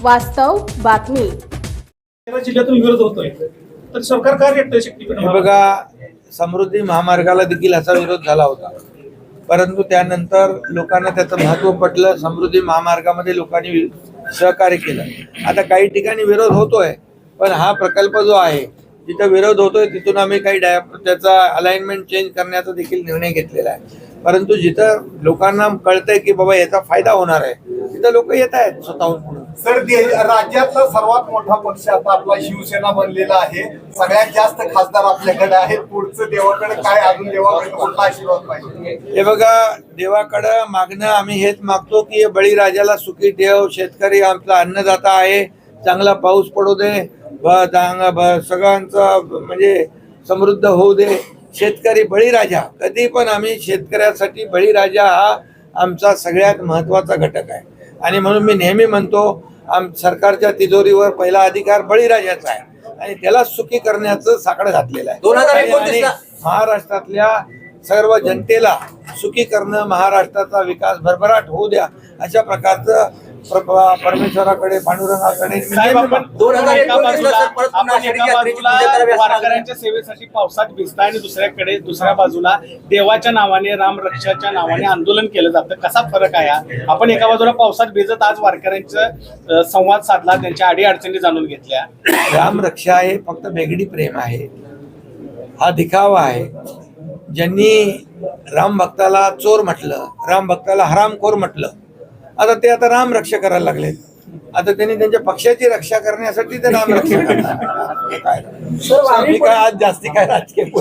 वास्तव बातमी. जिल्ह्यातून विरोध होतोय तर सरकार काय रेटतोय शक्तीपीठ? बघा, समृद्धी महामार्गाला देखील असा विरोध झाला होता, परंतु त्यानंतर लोकांना त्याचं महत्त्व पटलं. समृद्धी महामार्गामध्ये लोकांनी सहकार्य केलं. आता काही ठिकाणी विरोध होतोय, पण हा प्रकल्प जो आहे जिथं विरोध होतोय तिथून आम्ही काही त्याचा अलाइनमेंट चेंज करण्याचा देखील निर्णय घेतलेला आहे. परंतु जिथं लोकांना कळतंय की बाबा याचा फायदा होणार आहे तिथं लोक येत आहेत स्वतःहून पुढे. सर, राज्यातला सर्वात मोठा पक्ष आता आपला शिवसेना बनलेला आहे. सगळ्यात जास्त खासदार आपल्याकडे आहेत. पुढचं देवाकडे काय, अजून देवाकडे कुठला आशीर्वाद पाहिजे? हे बघा, देवाकडं मागणं आम्ही हेच मागतो की बळीराजाला सुखी ठेव, शेतकरी आमचा अन्नदाता आहे, चांगला पाऊस पडू दे, सगळ्यांचं म्हणजे समृद्ध होऊ दे. शेतकरी बळीराजा, कधी पण आम्ही शेतकऱ्यासाठी बळीराजा हा आमचा सगळ्यात महत्त्वाचा घटक आहे. आणि म्हणून मी नेहमी म्हणतो, सरकारच्या तिजोरीवर पहिला अधिकार बळीराजाचा आहे आणि त्याला सुखी करण्याचं साकडं घातलेलं आहे. आणि महाराष्ट्रातल्या सर्व जनतेला सुखी करणं, महाराष्ट्राचा विकास भरभराट होऊ द्या, अशा प्रकारचं परमेश्वराकडे, पांडुरंगाकडे. वारकऱ्यांच्या सेवेसाठी पावसात भिजता आणि दुसऱ्या बाजूला देवाच्या नावाने, रामरक्षाच्या नावाने आंदोलन केलं जातं. कसा फरक आहे? आपण एका बाजूला पावसात भिजत आज वारकऱ्यांचा संवाद साधला, त्यांच्या अडीअडचणी जाणून घेतल्या. रामरक्षा हे फक्त बेगडी प्रेम आहे, हा दिखावा आहे. ज्यांनी राम भक्ताला चोर म्हटलं, राम भक्ताला हरामखोर म्हटलं, आता ते आता राम रक्षा करायला लागले. आता त्यांनी त्यांच्या पक्षाची रक्षा करण्यासाठी ते राम रक्षा करणार. काय आज जास्ती काय राजकीय बोलून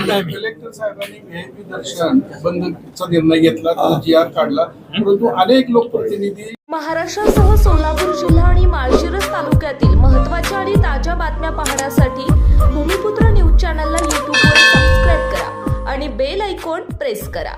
नाही. कलेक्टर साहेबांनी व्हीआयपी दर्शन बंदचा निर्णय घेतला, GR काढला, परंतु अनेक लोकप्रतिनिधी महाराष्ट्रासह सोलापूर जिल्हा आणि माळशिरस तालुक्यातील महत्त्वाच्या आणि ताज्या बातम्या पाहण्यासाठी भूमिपुत्र न्यूज चॅनलला यूट्यूबवर सबस्क्राईब करा आणि बेल आयकॉन प्रेस करा.